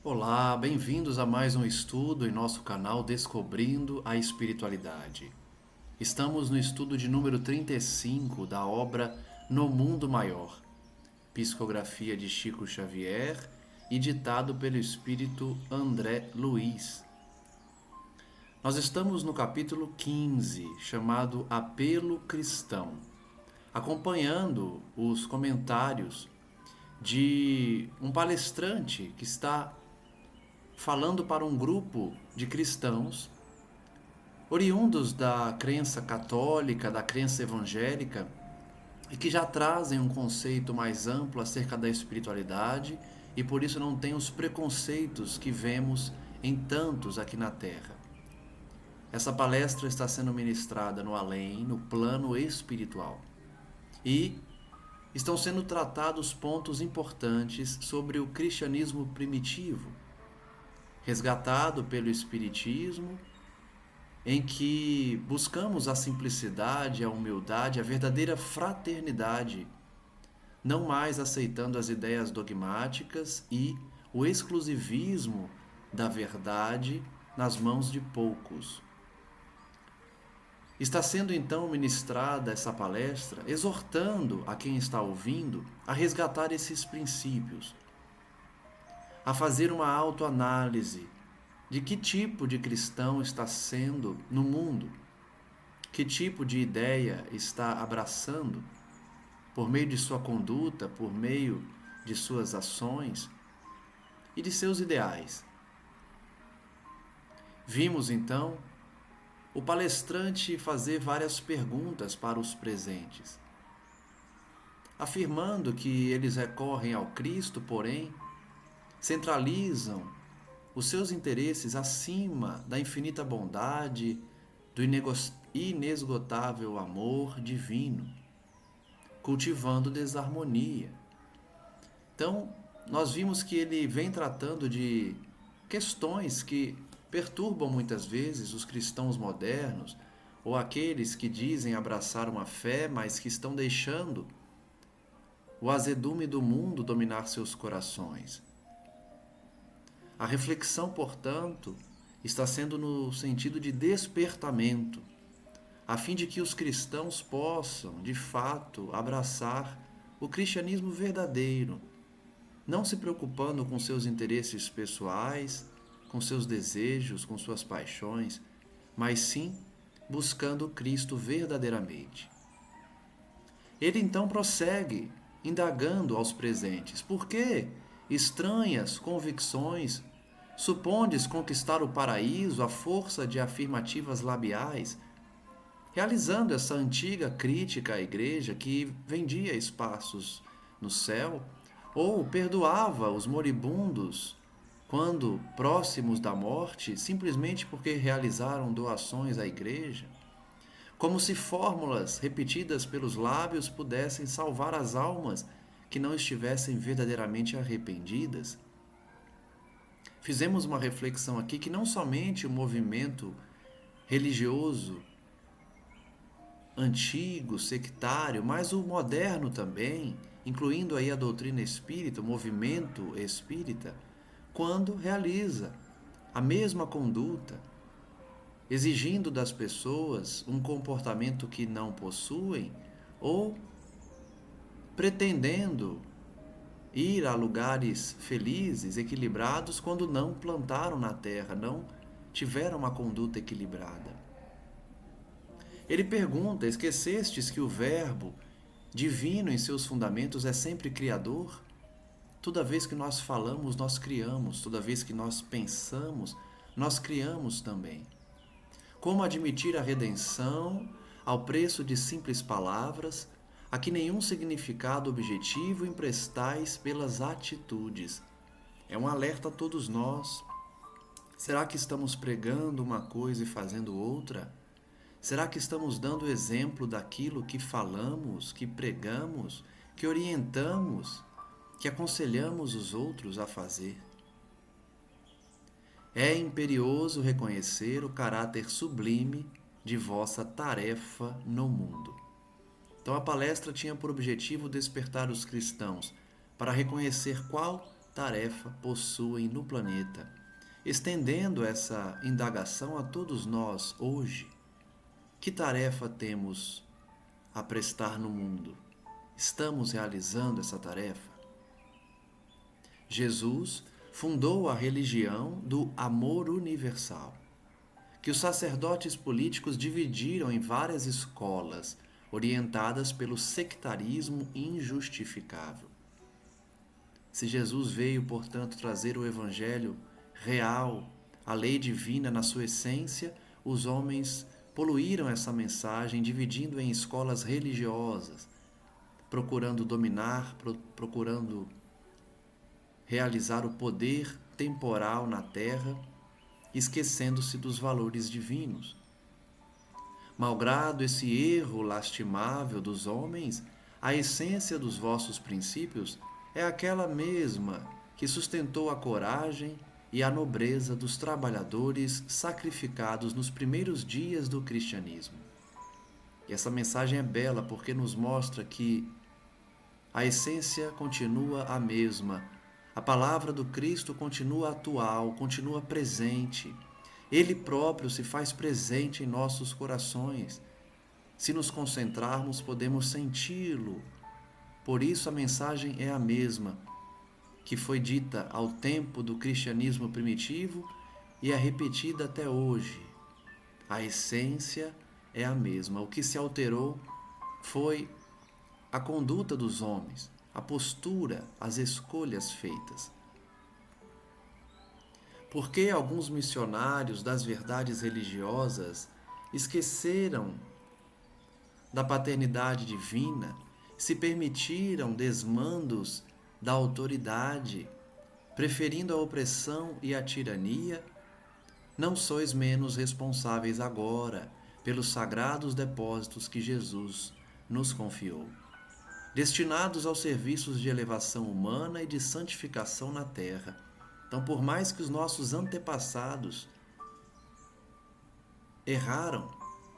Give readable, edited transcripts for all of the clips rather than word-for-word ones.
Olá, bem-vindos a mais um estudo em nosso canal Descobrindo a Espiritualidade. Estamos no estudo de número 35 da obra No Mundo Maior, psicografia de Chico Xavier e ditado pelo espírito André Luiz. Nós estamos no capítulo 15, chamado Apelo Cristão, acompanhando os comentários de um palestrante que está falando para um grupo de cristãos oriundos da crença católica, da crença evangélica, e que já trazem um conceito mais amplo acerca da espiritualidade e por isso não têm os preconceitos que vemos em tantos aqui na Terra. Essa palestra está sendo ministrada no além, no plano espiritual. E estão sendo tratados pontos importantes sobre o cristianismo primitivo, resgatado pelo Espiritismo, em que buscamos a simplicidade, a humildade, a verdadeira fraternidade, não mais aceitando as ideias dogmáticas e o exclusivismo da verdade nas mãos de poucos. Está sendo então ministrada essa palestra, exortando a quem está ouvindo a resgatar esses princípios, a fazer uma autoanálise de que tipo de cristão está sendo no mundo, que tipo de ideia está abraçando por meio de sua conduta, por meio de suas ações e de seus ideais. Vimos então o palestrante fazer várias perguntas para os presentes, afirmando que eles recorrem ao Cristo, porém centralizam os seus interesses acima da infinita bondade, do inesgotável amor divino, cultivando desarmonia. Então, nós vimos que ele vem tratando de questões que perturbam muitas vezes os cristãos modernos ou aqueles que dizem abraçar uma fé, mas que estão deixando o azedume do mundo dominar seus corações. A reflexão, portanto, está sendo no sentido de despertamento, a fim de que os cristãos possam, de fato, abraçar o cristianismo verdadeiro, não se preocupando com seus interesses pessoais, com seus desejos, com suas paixões, mas sim buscando Cristo verdadeiramente. Ele então prossegue, indagando aos presentes: por que estranhas convicções supondes conquistar o paraíso à força de afirmativas labiais, realizando essa antiga crítica à igreja que vendia espaços no céu ou perdoava os moribundos quando próximos da morte, simplesmente porque realizaram doações à igreja? Como se fórmulas repetidas pelos lábios pudessem salvar as almas que não estivessem verdadeiramente arrependidas. Fizemos uma reflexão aqui que não somente o movimento religioso antigo, sectário, mas o moderno também, incluindo aí a doutrina espírita, o movimento espírita, quando realiza a mesma conduta, exigindo das pessoas um comportamento que não possuem ou pretendendo ir a lugares felizes, equilibrados, quando não plantaram na terra, não tiveram uma conduta equilibrada. Ele pergunta: esquecestes que o Verbo divino em seus fundamentos é sempre criador? Toda vez que nós falamos, nós criamos. Toda vez que nós pensamos, nós criamos também. Como admitir a redenção ao preço de simples palavras, a que nenhum significado objetivo emprestais pelas atitudes? É um alerta a todos nós. Será que estamos pregando uma coisa e fazendo outra? Será que estamos dando exemplo daquilo que falamos, que pregamos, que orientamos, que aconselhamos os outros a fazer? É imperioso reconhecer o caráter sublime de vossa tarefa no mundo. Então a palestra tinha por objetivo despertar os cristãos para reconhecer qual tarefa possuem no planeta, estendendo essa indagação a todos nós hoje. Que tarefa temos a prestar no mundo? Estamos realizando essa tarefa? Jesus fundou a religião do amor universal, que os sacerdotes políticos dividiram em várias escolas, orientadas pelo sectarismo injustificável. Se Jesus veio, portanto, trazer o evangelho real, a lei divina na sua essência, os homens poluíram essa mensagem, dividindo em escolas religiosas, procurando dominar, procurando realizar o poder temporal na terra, esquecendo-se dos valores divinos. Malgrado esse erro lastimável dos homens, a essência dos vossos princípios é aquela mesma que sustentou a coragem e a nobreza dos trabalhadores sacrificados nos primeiros dias do cristianismo. E essa mensagem é bela porque nos mostra que a essência continua a mesma. A palavra do Cristo continua atual, continua presente. Ele próprio se faz presente em nossos corações. Se nos concentrarmos, podemos senti-lo. Por isso a mensagem é a mesma, que foi dita ao tempo do cristianismo primitivo e é repetida até hoje. A essência é a mesma. O que se alterou foi a conduta dos homens, a postura, as escolhas feitas. Porque alguns missionários das verdades religiosas esqueceram da paternidade divina, se permitiram desmandos da autoridade, preferindo a opressão e a tirania? Não sois menos responsáveis agora pelos sagrados depósitos que Jesus nos confiou, destinados aos serviços de elevação humana e de santificação na terra. Então, por mais que os nossos antepassados erraram,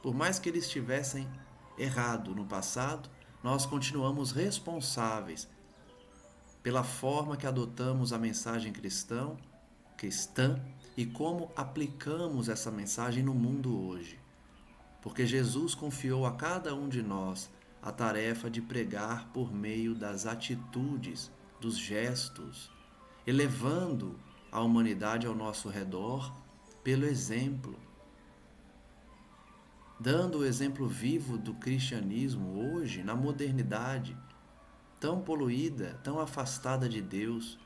por mais que eles tivessem errado no passado, nós continuamos responsáveis pela forma que adotamos a mensagem cristã e como aplicamos essa mensagem no mundo hoje. Porque Jesus confiou a cada um de nós a tarefa de pregar por meio das atitudes, dos gestos, elevando a humanidade ao nosso redor pelo exemplo, dando o exemplo vivo do cristianismo hoje, na modernidade, tão poluída, tão afastada de Deus,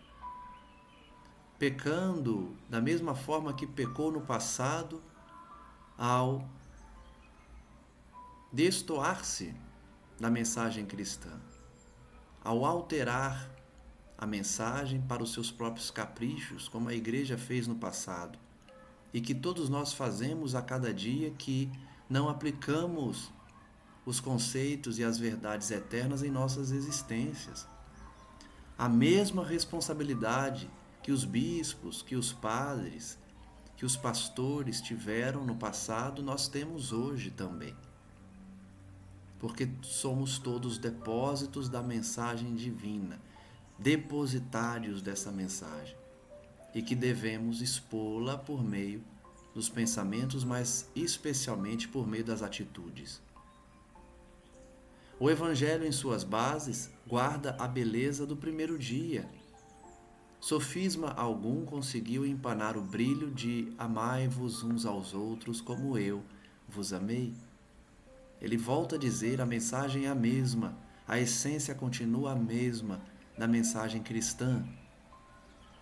pecando da mesma forma que pecou no passado, ao destoar-se da mensagem cristã, ao alterar a mensagem para os seus próprios caprichos, como a igreja fez no passado, e que todos nós fazemos a cada dia, que não aplicamos os conceitos e as verdades eternas em nossas existências. A mesma responsabilidade que os bispos, que os padres, que os pastores tiveram no passado, nós temos hoje também. porque somos todos depósitos da mensagem divina, depositários dessa mensagem, e que devemos expô-la por meio dos pensamentos, mas especialmente por meio das atitudes. O Evangelho, em suas bases, guarda a beleza do primeiro dia. Sofisma algum conseguiu empanar o brilho de amai-vos uns aos outros como eu vos amei. Ele volta a dizer: a mensagem é a mesma, a essência continua a mesma da mensagem cristã.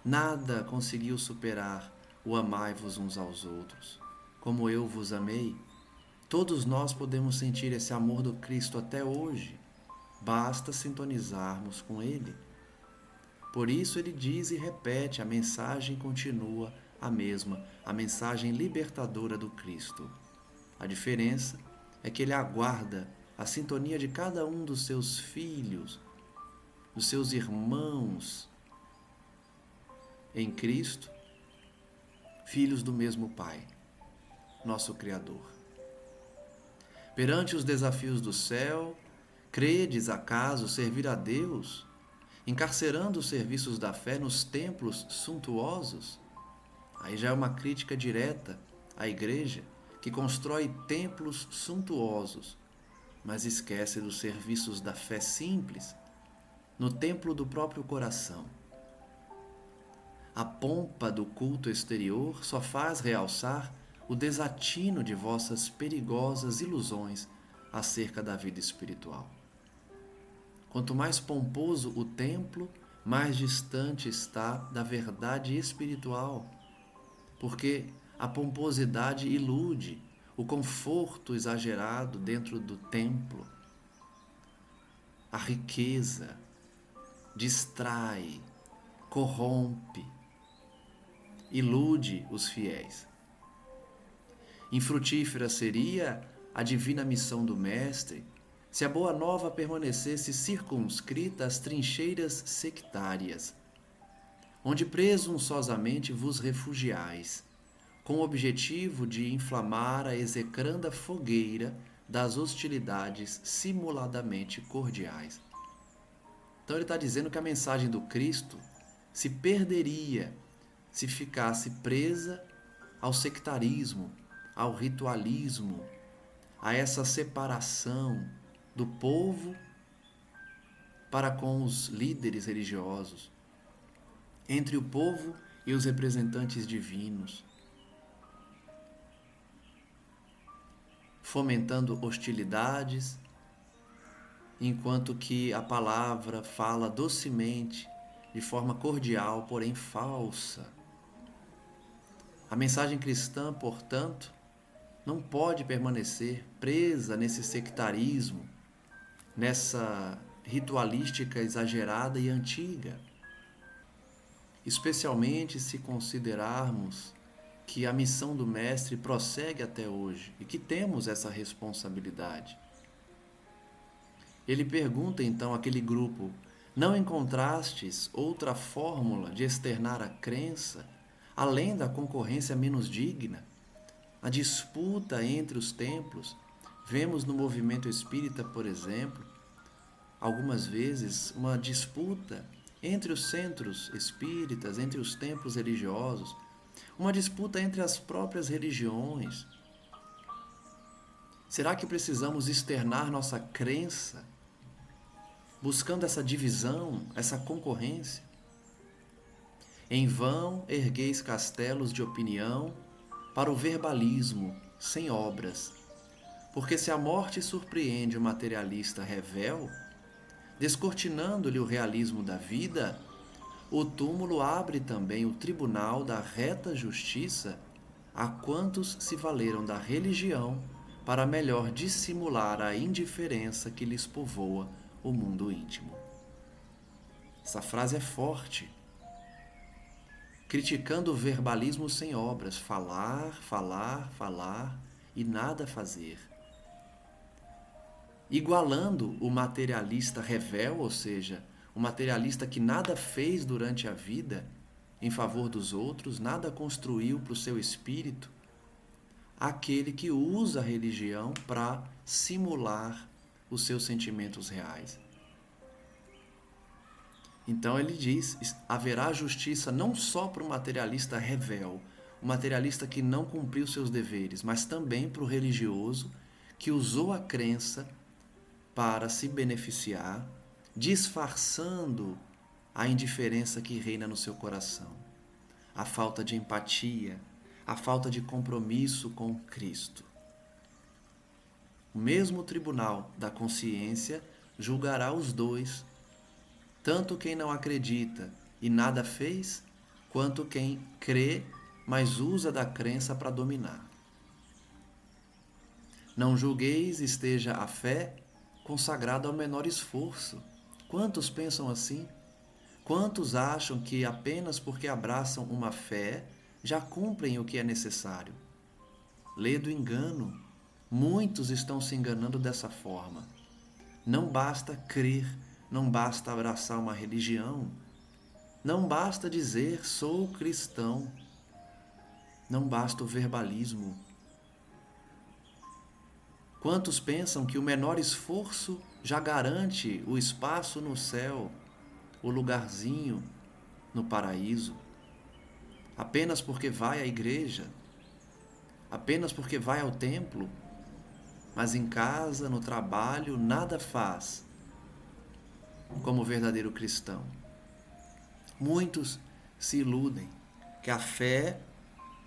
Nada conseguiu superar o amai-vos uns aos outros, como eu vos amei. Todos nós podemos sentir esse amor do Cristo até hoje. Basta sintonizarmos com Ele. Por isso ele diz e repete: a mensagem continua a mesma, a mensagem libertadora do Cristo. A diferença é que ele aguarda a sintonia de cada um dos seus filhos, dos seus irmãos em Cristo, filhos do mesmo Pai, nosso Criador. Perante os desafios do céu, credes acaso servir a Deus, encarcerando os serviços da fé nos templos suntuosos? Aí já é uma crítica direta à igreja, que constrói templos suntuosos, mas esquece dos serviços da fé simples, no templo do próprio coração. A pompa do culto exterior só faz realçar o desatino de vossas perigosas ilusões acerca da vida espiritual. Quanto mais pomposo o templo, mais distante está da verdade espiritual, porque a pomposidade ilude, o conforto exagerado dentro do templo, a riqueza distrai, corrompe, ilude os fiéis. Infrutífera seria a divina missão do Mestre se a Boa Nova permanecesse circunscrita às trincheiras sectárias, onde presunçosamente vos refugiais, com o objetivo de inflamar a execranda fogueira das hostilidades simuladamente cordiais. Então ele está dizendo que a mensagem do Cristo se perderia se ficasse presa ao sectarismo, ao ritualismo, a essa separação do povo para com os líderes religiosos, entre o povo e os representantes divinos, fomentando hostilidades, enquanto que a palavra fala docemente, de forma cordial, porém falsa. A mensagem cristã, portanto, não pode permanecer presa nesse sectarismo, nessa ritualística exagerada e antiga, especialmente se considerarmos que a missão do Mestre prossegue até hoje e que temos essa responsabilidade. Ele pergunta então àquele grupo: não encontrastes outra fórmula de externar a crença, além da concorrência menos digna? A disputa entre os templos. Vemos no movimento espírita, por exemplo, algumas vezes uma disputa entre os centros espíritas, entre os templos religiosos, uma disputa entre as próprias religiões. Será que precisamos externar nossa crença, buscando essa divisão, essa concorrência? Em vão ergueis castelos de opinião para o verbalismo sem obras, porque se a morte surpreende o materialista revel, descortinando-lhe o realismo da vida, o túmulo abre também o tribunal da reta justiça a quantos se valeram da religião para melhor dissimular a indiferença que lhes povoa o mundo íntimo. Essa frase é forte, criticando o verbalismo sem obras, falar, falar, falar e nada fazer. Igualando o materialista revel, ou seja, o materialista que nada fez durante a vida em favor dos outros, nada construiu para o seu espírito, aquele que usa a religião para simular os seus sentimentos reais. Então ele diz, haverá justiça não só para o materialista revel, o materialista que não cumpriu seus deveres, mas também para o religioso que usou a crença para se beneficiar, disfarçando a indiferença que reina no seu coração, a falta de empatia, a falta de compromisso com Cristo. O mesmo tribunal da consciência julgará os dois, tanto quem não acredita e nada fez, quanto quem crê, mas usa da crença para dominar. Não julgueis, esteja a fé consagrada ao menor esforço. Quantos pensam assim? Quantos acham que apenas porque abraçam uma fé já cumprem o que é necessário? Lê do engano. Muitos estão se enganando dessa forma. Não basta crer, não basta abraçar uma religião, não basta dizer sou cristão, não basta o verbalismo. Quantos pensam que o menor esforço já garante o espaço no céu, o lugarzinho no paraíso? Apenas porque vai à igreja, apenas porque vai ao templo, mas em casa, no trabalho, nada faz como verdadeiro cristão. Muitos se iludem que a fé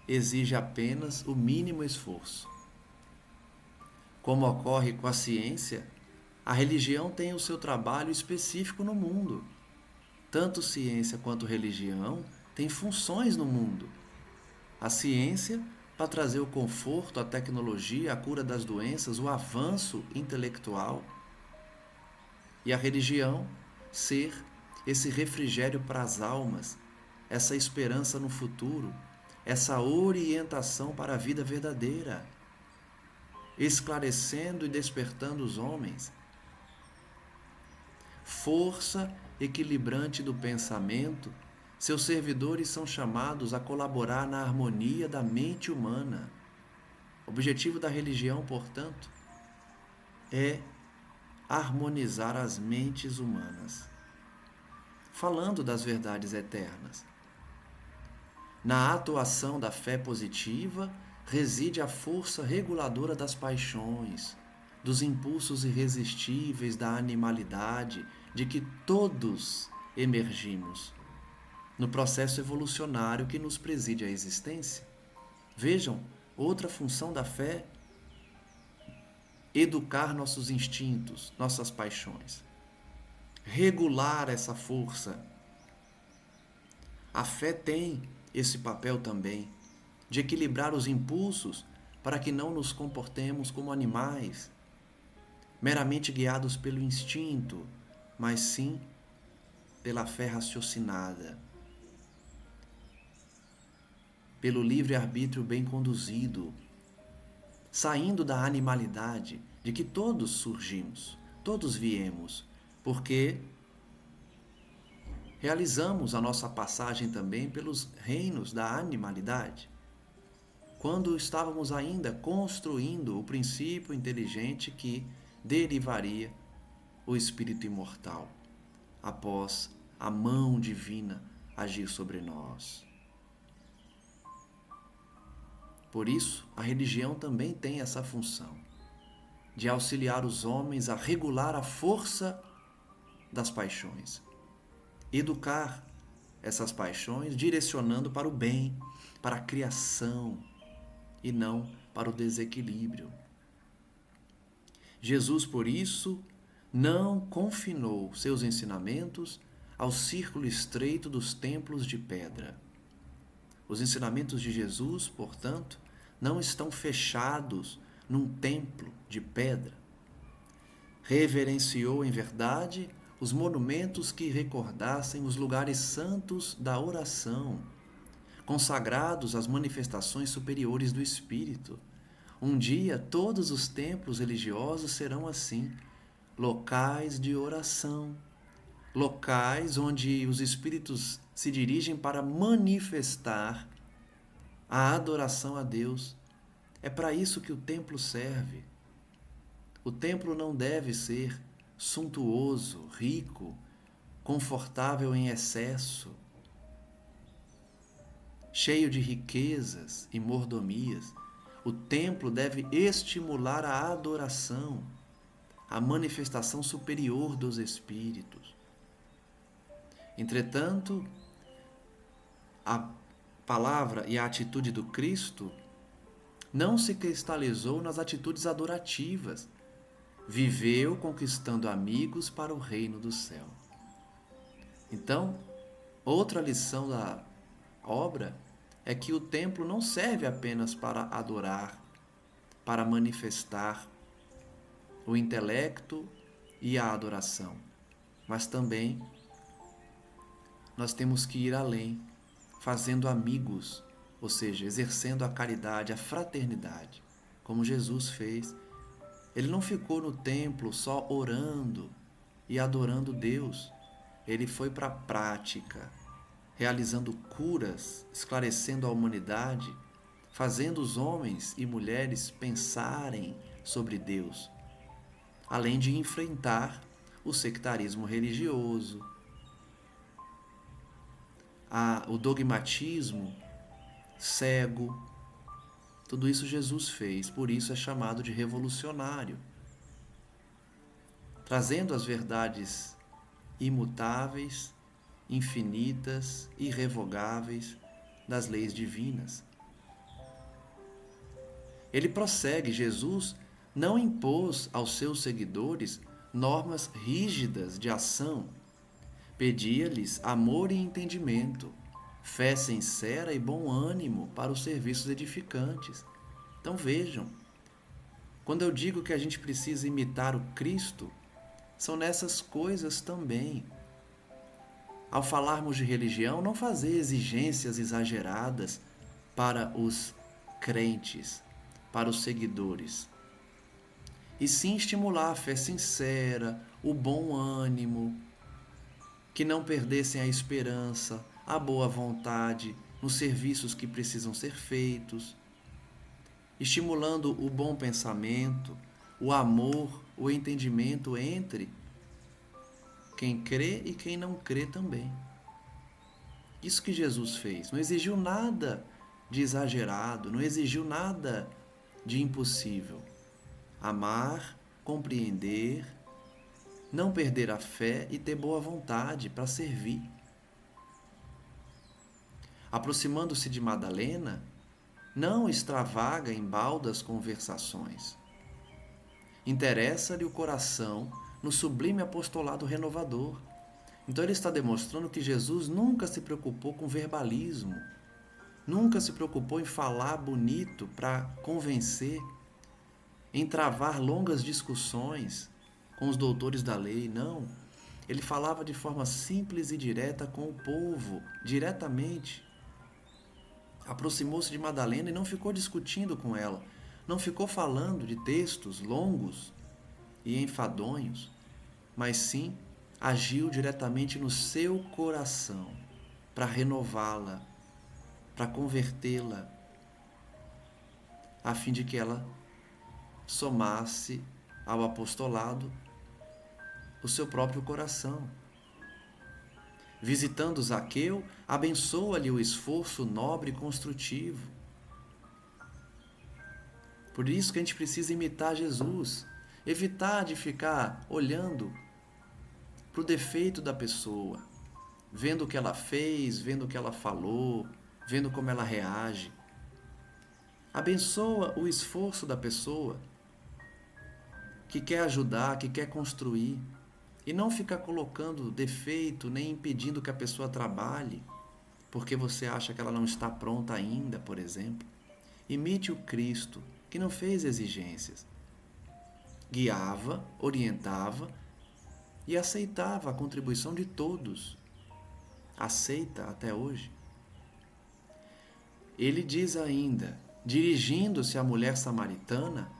exige apenas o mínimo esforço. Como ocorre com a ciência, a religião tem o seu trabalho específico no mundo. Tanto ciência quanto religião têm funções no mundo. A ciência para trazer o conforto, a tecnologia, a cura das doenças, o avanço intelectual. E a religião ser esse refrigério para as almas, essa esperança no futuro, essa orientação para a vida verdadeira, esclarecendo e despertando os homens. Força equilibrante do pensamento, seus servidores são chamados a colaborar na harmonia da mente humana. O objetivo da religião, portanto, é harmonizar as mentes humanas, falando das verdades eternas. Na atuação da fé positiva reside a força reguladora das paixões, dos impulsos irresistíveis da animalidade, de que todos emergimos no processo evolucionário que nos preside a existência. Vejam, outra função da fé: educar nossos instintos, nossas paixões, regular essa força. A fé tem esse papel também de equilibrar os impulsos para que não nos comportemos como animais, meramente guiados pelo instinto, mas sim pela fé raciocinada, pelo livre-arbítrio bem conduzido, saindo da animalidade de que todos surgimos, todos viemos, porque realizamos a nossa passagem também pelos reinos da animalidade, quando estávamos ainda construindo o princípio inteligente que derivaria o espírito imortal, após a mão divina agir sobre nós. Por isso, a religião também tem essa função de auxiliar os homens a regular a força das paixões, educar essas paixões direcionando para o bem, para a criação e não para o desequilíbrio. Jesus, por isso, não confinou seus ensinamentos ao círculo estreito dos templos de pedra. Os ensinamentos de Jesus, portanto, não estão fechados num templo de pedra. Reverenciou, em verdade, os monumentos que recordassem os lugares santos da oração, consagrados às manifestações superiores do Espírito. Um dia, todos os templos religiosos serão assim, locais de oração, locais onde os Espíritos se dirigem para manifestar a adoração a Deus. É para isso que o templo serve. O templo não deve ser suntuoso, rico, confortável em excesso, cheio de riquezas e mordomias. O templo deve estimular a adoração, a manifestação superior dos espíritos. Entretanto, a palavra e a atitude do Cristo não se cristalizou nas atitudes adorativas. Viveu conquistando amigos para o reino do céu. Então, outra lição da obra é que o templo não serve apenas para adorar, para manifestar o intelecto e a adoração, mas também nós temos que ir além, fazendo amigos, ou seja, exercendo a caridade, a fraternidade, como Jesus fez. Ele não ficou no templo só orando e adorando Deus. Ele foi para a prática, realizando curas, esclarecendo a humanidade, fazendo os homens e mulheres pensarem sobre Deus, além de enfrentar o sectarismo religioso, o dogmatismo cego. Tudo isso Jesus fez, por isso é chamado de revolucionário, trazendo as verdades imutáveis, infinitas, irrevogáveis das leis divinas. Ele prossegue, Jesus não impôs aos seus seguidores normas rígidas de ação, pedia-lhes amor e entendimento, fé sincera e bom ânimo para os serviços edificantes. Então vejam, quando eu digo que a gente precisa imitar o Cristo, são nessas coisas também. Ao falarmos de religião, não fazer exigências exageradas para os crentes, para os seguidores, e sim estimular a fé sincera, o bom ânimo, que não perdessem a esperança, a boa vontade nos serviços que precisam ser feitos, estimulando o bom pensamento, o amor, o entendimento entre quem crê e quem não crê também. Isso que Jesus fez. Não exigiu nada de exagerado, não exigiu nada de impossível. Amar, compreender, não perder a fé e ter boa vontade para servir. Aproximando-se de Madalena, não extravaga em baldas conversações. Interessa-lhe o coração no sublime apostolado renovador. Então ele está demonstrando que Jesus nunca se preocupou com verbalismo, nunca se preocupou em falar bonito para convencer, em travar longas discussões com os doutores da lei, não. Ele falava de forma simples e direta com o povo, diretamente. Aproximou-se de Madalena e não ficou discutindo com ela, não ficou falando de textos longos e enfadonhos, mas sim agiu diretamente no seu coração para renová-la, para convertê-la, a fim de que ela somasse ao apostolado o seu próprio coração. Visitando Zaqueu, abençoa-lhe o esforço nobre e construtivo. Por isso que a gente precisa imitar Jesus, evitar de ficar olhando para o defeito da pessoa, vendo o que ela fez, vendo o que ela falou, vendo como ela reage. Abençoa o esforço da pessoa que quer ajudar, que quer construir, e não ficar colocando defeito nem impedindo que a pessoa trabalhe, porque você acha que ela não está pronta ainda, por exemplo. Imite o Cristo, que não fez exigências. Guiava, orientava e aceitava a contribuição de todos. Aceita até hoje. Ele diz ainda, dirigindo-se à mulher samaritana,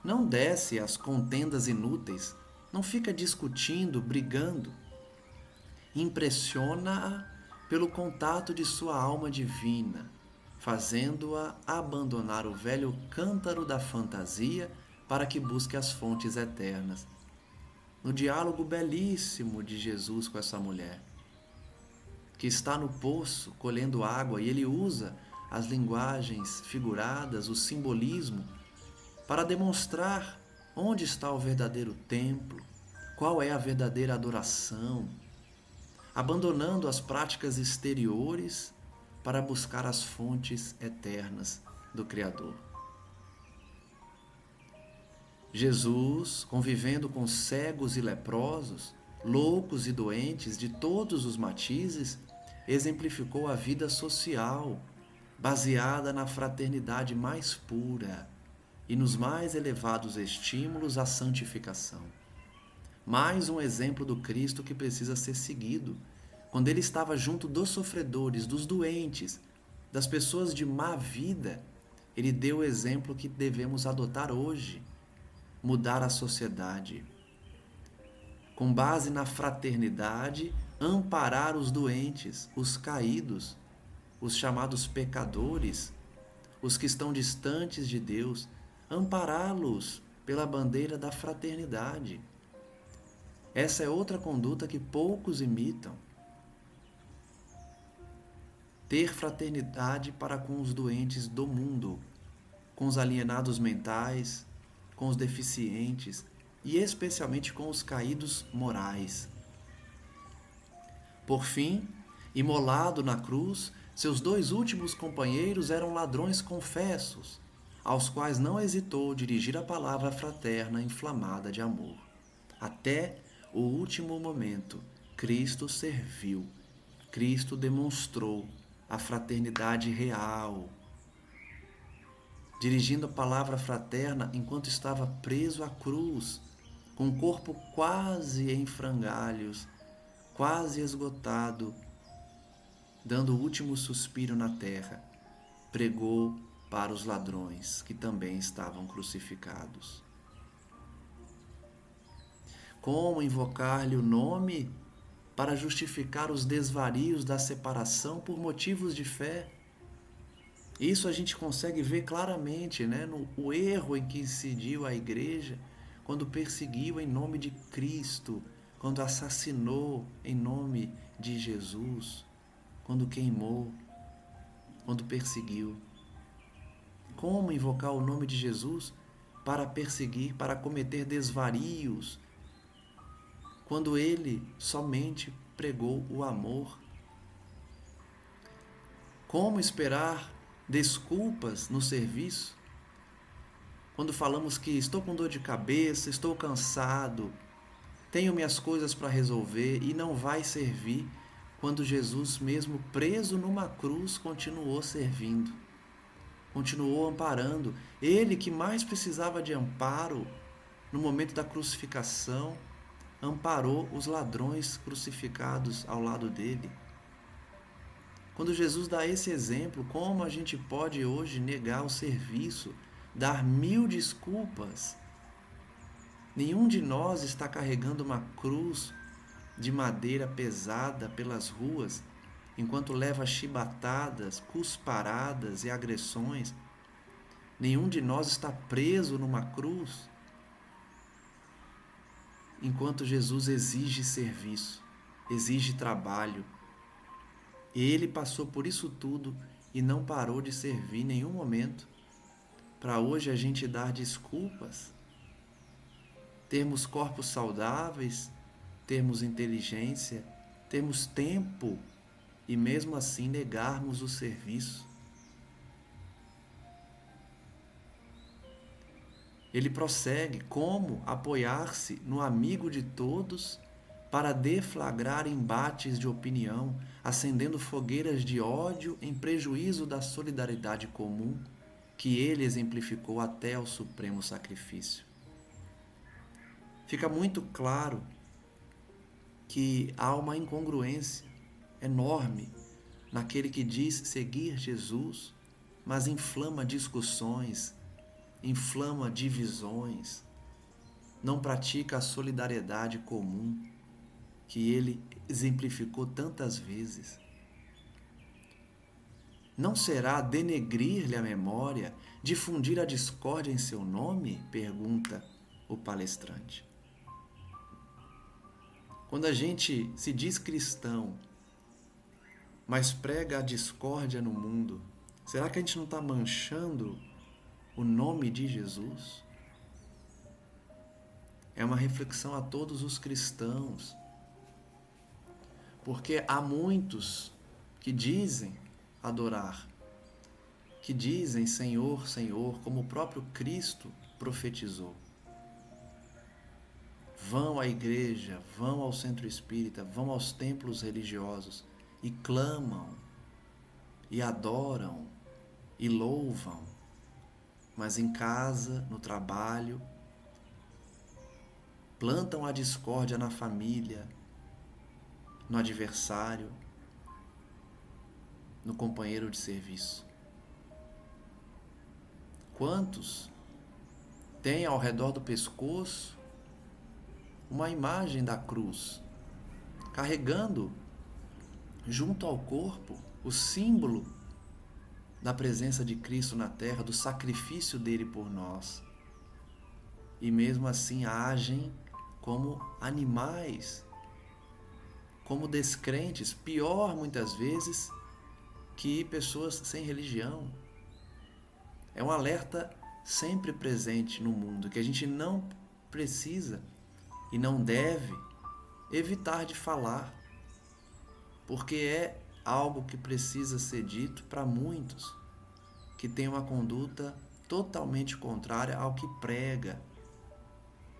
não desce às contendas inúteis, não fica discutindo, brigando. Impressiona-a pelo contato de sua alma divina, fazendo-a abandonar o velho cântaro da fantasia para que busque as fontes eternas. No diálogo belíssimo de Jesus com essa mulher, que está no poço colhendo água, e ele usa as linguagens figuradas, o simbolismo, para demonstrar onde está o verdadeiro templo, qual é a verdadeira adoração, abandonando as práticas exteriores para buscar as fontes eternas do Criador. Jesus, convivendo com cegos e leprosos, loucos e doentes de todos os matizes, exemplificou a vida social, baseada na fraternidade mais pura e nos mais elevados estímulos à santificação. Mais um exemplo do Cristo que precisa ser seguido. Quando ele estava junto dos sofredores, dos doentes, das pessoas de má vida, ele deu o exemplo que devemos adotar hoje: mudar a sociedade. Com base na fraternidade, amparar os doentes, os caídos, os chamados pecadores, os que estão distantes de Deus, ampará-los pela bandeira da fraternidade. Essa é outra conduta que poucos imitam. Ter fraternidade para com os doentes do mundo, com os alienados mentais, com os deficientes e especialmente com os caídos morais. Por fim, imolado na cruz, seus 2 últimos companheiros eram ladrões confessos, aos quais não hesitou dirigir a palavra fraterna inflamada de amor. Até o último momento, Cristo serviu, Cristo demonstrou a fraternidade real, dirigindo a palavra fraterna enquanto estava preso à cruz, com o corpo quase em frangalhos, quase esgotado, dando o último suspiro na terra, pregou para os ladrões que também estavam crucificados. Como invocar-lhe o nome para justificar os desvarios da separação por motivos de fé? Isso a gente consegue ver claramente, no erro em que incidiu a igreja quando perseguiu em nome de Cristo, quando assassinou em nome de Jesus, quando queimou, quando perseguiu. Como invocar o nome de Jesus para perseguir, para cometer desvarios, quando ele somente pregou o amor? Como esperar desculpas no serviço, quando falamos que estou com dor de cabeça, estou cansado, tenho minhas coisas para resolver, e não vai servir, quando Jesus, mesmo preso numa cruz, continuou servindo, continuou amparando. Ele que mais precisava de amparo no momento da crucificação, amparou os ladrões crucificados ao lado dele. Quando Jesus dá esse exemplo, como a gente pode hoje negar o serviço, dar 1000 desculpas? Nenhum de nós está carregando uma cruz de madeira pesada pelas ruas, enquanto leva chibatadas, cusparadas e agressões. Nenhum de nós está preso numa cruz, enquanto Jesus exige serviço, exige trabalho. Ele passou por isso tudo e não parou de servir em nenhum momento, para hoje a gente dar desculpas, termos corpos saudáveis, termos inteligência, termos tempo e mesmo assim negarmos o serviço. Ele prossegue: como apoiar-se no amigo de todos para deflagrar embates de opinião, acendendo fogueiras de ódio em prejuízo da solidariedade comum que ele exemplificou até ao supremo sacrifício. Fica muito claro que há uma incongruência enorme naquele que diz seguir Jesus, mas inflama discussões, inflama divisões, não pratica a solidariedade comum que ele exemplificou tantas vezes. Não será denegrir-lhe a memória, difundir a discórdia em seu nome? Pergunta o palestrante. Quando a gente se diz cristão, mas prega a discórdia no mundo, será que a gente não está manchando o nome de Jesus? É uma reflexão a todos os cristãos, porque há muitos que dizem adorar, que dizem Senhor, Senhor, como o próprio Cristo profetizou. Vão à igreja, vão ao centro espírita, vão aos templos religiosos e clamam, e adoram, e louvam, mas em casa, no trabalho, plantam a discórdia na família, no adversário, no companheiro de serviço. Quantos têm ao redor do pescoço uma imagem da cruz, carregando junto ao corpo o símbolo da presença de Cristo na terra, do sacrifício dele por nós. E mesmo assim agem como animais, como descrentes, pior muitas vezes que pessoas sem religião. É um alerta sempre presente no mundo, que a gente não precisa e não deve evitar de falar, porque é algo que precisa ser dito para muitos que têm uma conduta totalmente contrária ao que prega,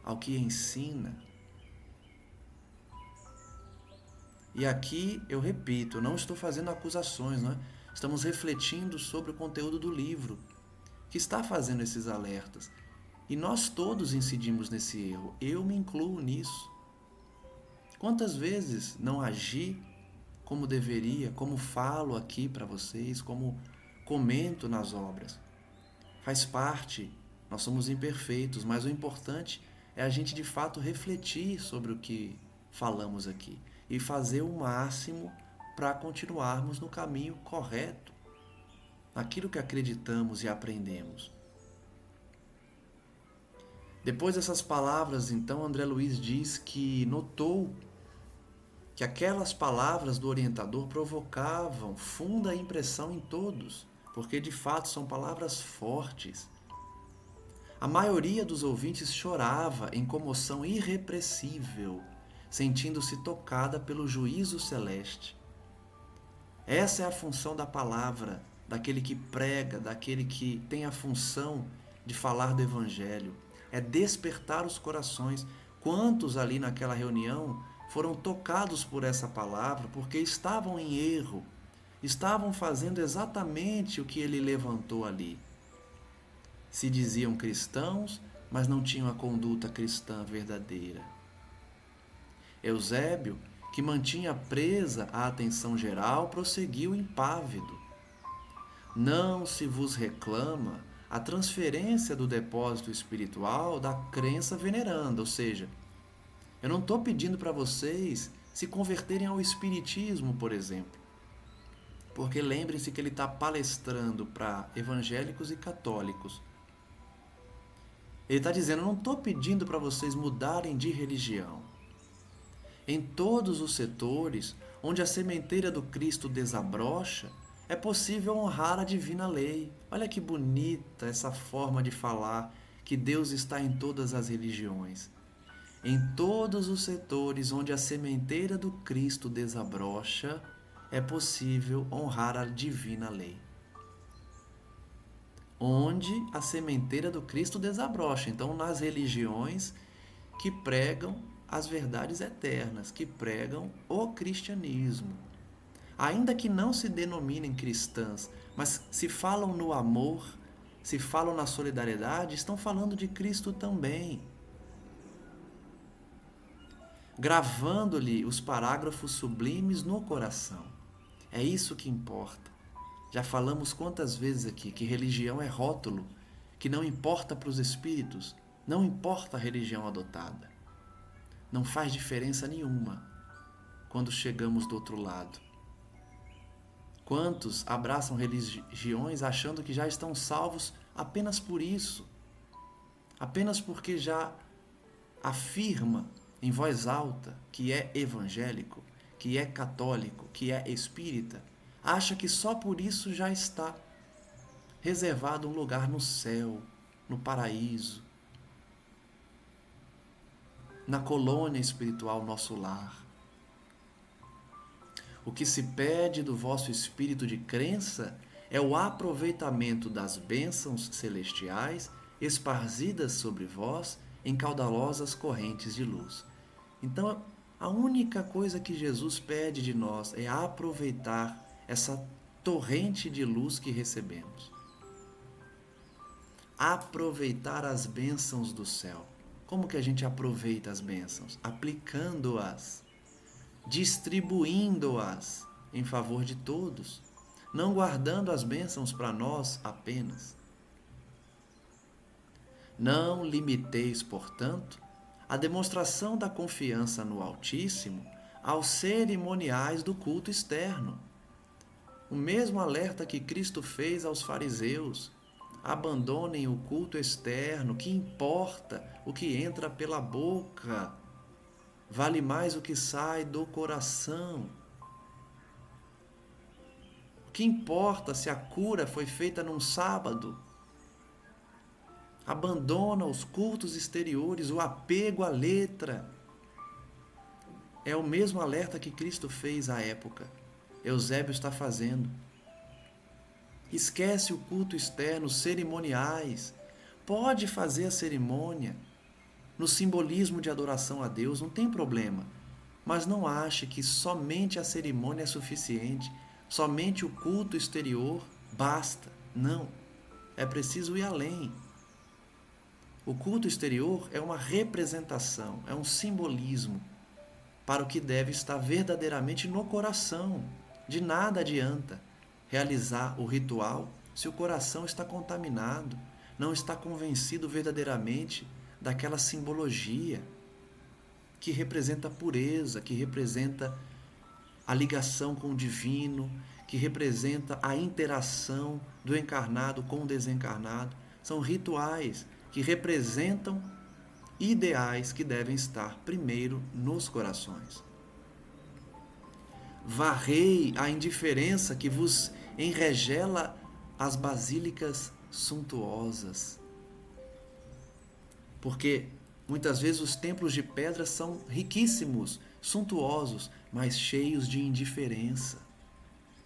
ao que ensina. E aqui eu repito, não estou fazendo acusações, não é? Estamos refletindo sobre o conteúdo do livro, que está fazendo esses alertas. E nós todos incidimos nesse erro, eu me incluo nisso. Quantas vezes não agi como deveria, como falo aqui para vocês, como comento nas obras? Faz parte, nós somos imperfeitos, mas o importante é a gente de fato refletir sobre o que falamos aqui e fazer o máximo para continuarmos no caminho correto, naquilo que acreditamos e aprendemos. Depois dessas palavras, então, André Luiz diz que notou que aquelas palavras do orientador provocavam funda impressão em todos, porque de fato são palavras fortes. A maioria dos ouvintes chorava em comoção irrepressível, sentindo-se tocada pelo juízo celeste. Essa é a função da palavra, daquele que prega, daquele que tem a função de falar do Evangelho. É despertar os corações. Quantos ali naquela reunião foram tocados por essa palavra porque estavam em erro, estavam fazendo exatamente o que ele levantou ali. Se diziam cristãos, mas não tinham a conduta cristã verdadeira. Eusébio, que mantinha presa a atenção geral, prosseguiu impávido. Não se vos reclama a transferência do depósito espiritual da crença veneranda, ou seja, eu não estou pedindo para vocês se converterem ao espiritismo, por exemplo, porque lembrem-se que ele está palestrando para evangélicos e católicos. Ele está dizendo, eu não estou pedindo para vocês mudarem de religião. Em todos os setores onde a sementeira do Cristo desabrocha, é possível honrar a divina lei. Olha que bonita essa forma de falar, que Deus está em todas as religiões. Em todos os setores onde a sementeira do Cristo desabrocha, é possível honrar a divina lei. Onde a sementeira do Cristo desabrocha. Então, nas religiões que pregam as verdades eternas, que pregam o cristianismo. Ainda que não se denominem cristãs, mas se falam no amor, se falam na solidariedade, estão falando de Cristo também. Gravando-lhe os parágrafos sublimes no coração. É isso que importa. Já falamos quantas vezes aqui que religião é rótulo, que não importa para os espíritos, não importa a religião adotada. Não faz diferença nenhuma quando chegamos do outro lado. Quantos abraçam religiões achando que já estão salvos apenas por isso? Apenas porque já afirma em voz alta que é evangélico, que é católico, que é espírita, acha que só por isso já está reservado um lugar no céu, no paraíso, na colônia espiritual, nosso lar. O que se pede do vosso espírito de crença é o aproveitamento das bênçãos celestiais esparzidas sobre vós em caudalosas correntes de luz. Então, a única coisa que Jesus pede de nós é aproveitar essa torrente de luz que recebemos. Aproveitar as bênçãos do céu. Como que a gente aproveita as bênçãos? Aplicando-as, distribuindo-as em favor de todos, não guardando as bênçãos para nós apenas. Não limiteis, portanto, a demonstração da confiança no Altíssimo aos cerimoniais do culto externo. O mesmo alerta que Cristo fez aos fariseus: abandonem o culto externo, que importa o que entra pela boca, vale mais o que sai do coração. O que importa se a cura foi feita num sábado? Abandona os cultos exteriores, o apego à letra. É o mesmo alerta que Cristo fez à época. Eusébio está fazendo. Esquece o culto externo, os cerimoniais. Pode fazer a cerimônia no simbolismo de adoração a Deus, não tem problema. Mas não ache que somente a cerimônia é suficiente, somente o culto exterior basta. Não, é preciso ir além. O culto exterior é uma representação, é um simbolismo para o que deve estar verdadeiramente no coração. De nada adianta realizar o ritual se o coração está contaminado, não está convencido verdadeiramente daquela simbologia que representa a pureza, que representa a ligação com o divino, que representa a interação do encarnado com o desencarnado. São rituais que representam ideais que devem estar primeiro nos corações. Varrei a indiferença que vos enregela as basílicas suntuosas. Porque muitas vezes os templos de pedra são riquíssimos, suntuosos, mas cheios de indiferença.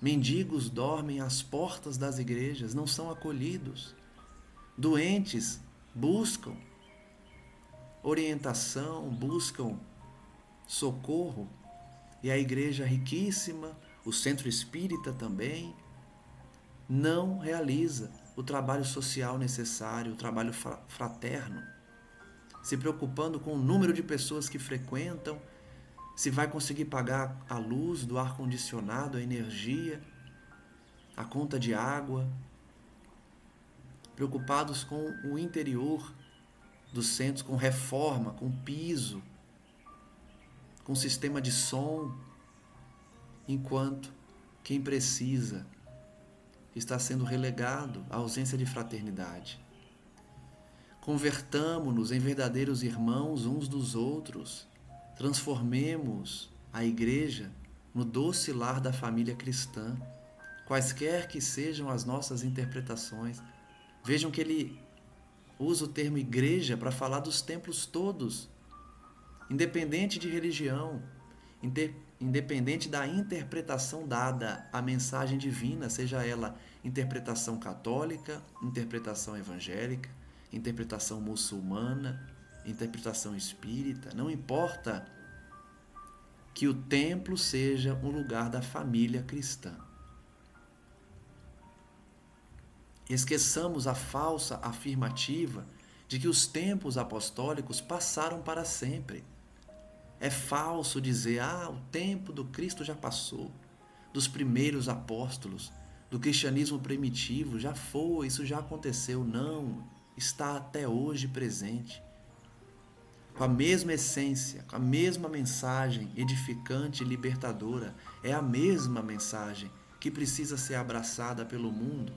Mendigos dormem às portas das igrejas, não são acolhidos. Doentes buscam orientação, buscam socorro. E a igreja riquíssima, o centro espírita também, não realiza o trabalho social necessário, o trabalho fraterno, se preocupando com o número de pessoas que frequentam, se vai conseguir pagar a luz do ar-condicionado, a energia, a conta de água, preocupados com o interior dos centros, com reforma, com piso, com sistema de som, enquanto quem precisa está sendo relegado à ausência de fraternidade. Convertamo-nos em verdadeiros irmãos uns dos outros, transformemos a igreja no doce lar da família cristã, quaisquer que sejam as nossas interpretações. Vejam que ele usa o termo igreja para falar dos templos todos, independente de religião, independente da interpretação dada à mensagem divina, seja ela interpretação católica, interpretação evangélica, interpretação muçulmana, interpretação espírita, não importa que o templo seja um lugar da família cristã. Esqueçamos a falsa afirmativa de que os tempos apostólicos passaram para sempre. É falso dizer, o tempo do Cristo já passou, dos primeiros apóstolos, do cristianismo primitivo, já foi, isso já aconteceu. Não, está até hoje presente. Com a mesma essência, com a mesma mensagem edificante e libertadora, é a mesma mensagem que precisa ser abraçada pelo mundo.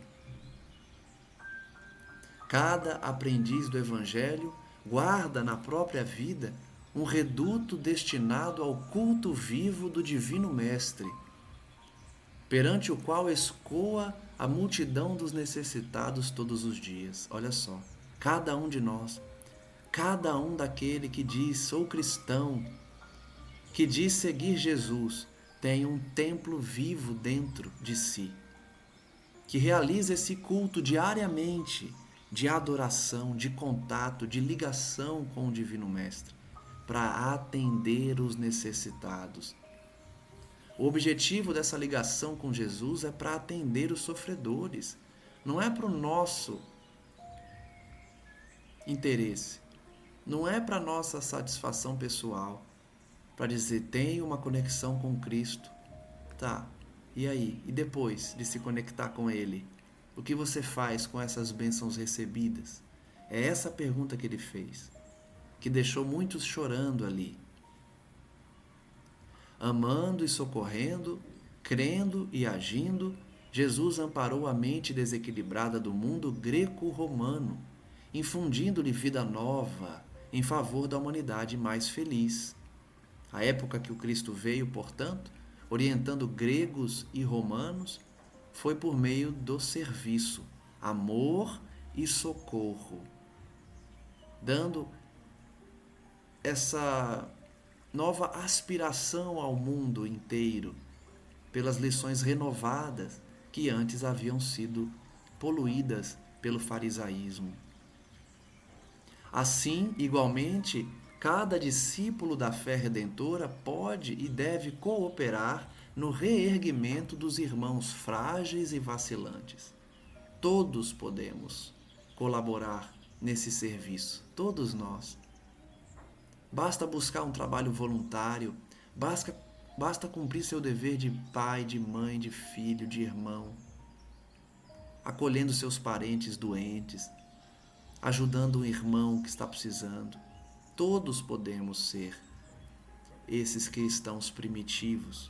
Cada aprendiz do Evangelho guarda na própria vida um reduto destinado ao culto vivo do Divino Mestre, perante o qual escoa a multidão dos necessitados todos os dias. Olha só, cada um de nós, cada um daquele que diz sou cristão, que diz seguir Jesus, tem um templo vivo dentro de si, que realiza esse culto diariamente, de adoração, de contato, de ligação com o Divino Mestre, para atender os necessitados. O objetivo dessa ligação com Jesus é para atender os sofredores, não é para o nosso interesse, não é para nossa satisfação pessoal, para dizer, tenho uma conexão com Cristo. Tá, e aí? E depois de se conectar com Ele? O que você faz com essas bênçãos recebidas? É essa a pergunta que ele fez, que deixou muitos chorando ali. Amando e socorrendo, crendo e agindo, Jesus amparou a mente desequilibrada do mundo greco-romano, infundindo-lhe vida nova em favor da humanidade mais feliz. A época que o Cristo veio, portanto, orientando gregos e romanos, foi por meio do serviço, amor e socorro, dando essa nova aspiração ao mundo inteiro pelas lições renovadas que antes haviam sido poluídas pelo farisaísmo. Assim, igualmente, cada discípulo da fé redentora pode e deve cooperar no reerguimento dos irmãos frágeis e vacilantes. Todos podemos colaborar nesse serviço, todos nós. Basta buscar um trabalho voluntário, basta cumprir seu dever de pai, de mãe, de filho, de irmão, acolhendo seus parentes doentes, ajudando um irmão que está precisando. Todos podemos ser esses cristãos primitivos.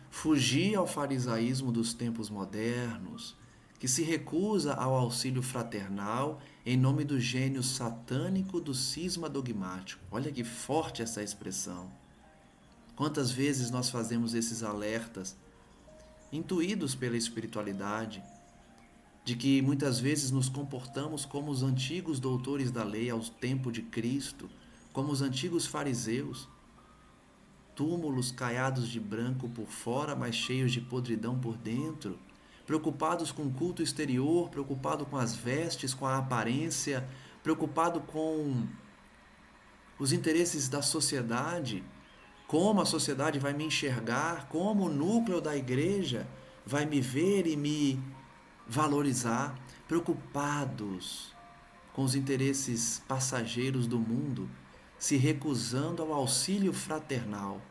Fugir ao farisaísmo dos tempos modernos, que se recusa ao auxílio fraternal em nome do gênio satânico do cisma dogmático. Olha que forte essa expressão. Quantas vezes nós fazemos esses alertas, intuídos pela espiritualidade, de que muitas vezes nos comportamos como os antigos doutores da lei ao tempo de Cristo, como os antigos fariseus, túmulos caiados de branco por fora, mas cheios de podridão por dentro, preocupados com o culto exterior, preocupado com as vestes, com a aparência, preocupado com os interesses da sociedade, como a sociedade vai me enxergar, como o núcleo da igreja vai me ver e me valorizar, preocupados com os interesses passageiros do mundo, se recusando ao auxílio fraternal,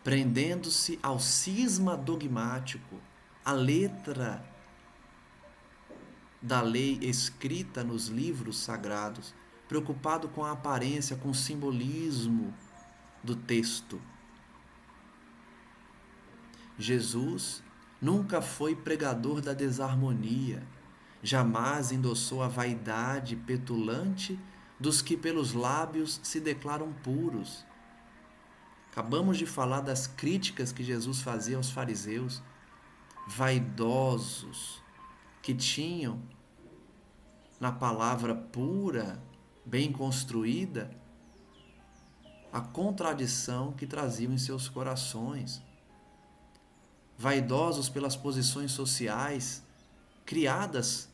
prendendo-se ao cisma dogmático, à letra da lei escrita nos livros sagrados, preocupado com a aparência, com o simbolismo do texto. Jesus nunca foi pregador da desarmonia, jamais endossou a vaidade petulante dos que pelos lábios se declaram puros. Acabamos de falar das críticas que Jesus fazia aos fariseus, vaidosos, que tinham na palavra pura, bem construída, a contradição que traziam em seus corações. Vaidosos pelas posições sociais criadas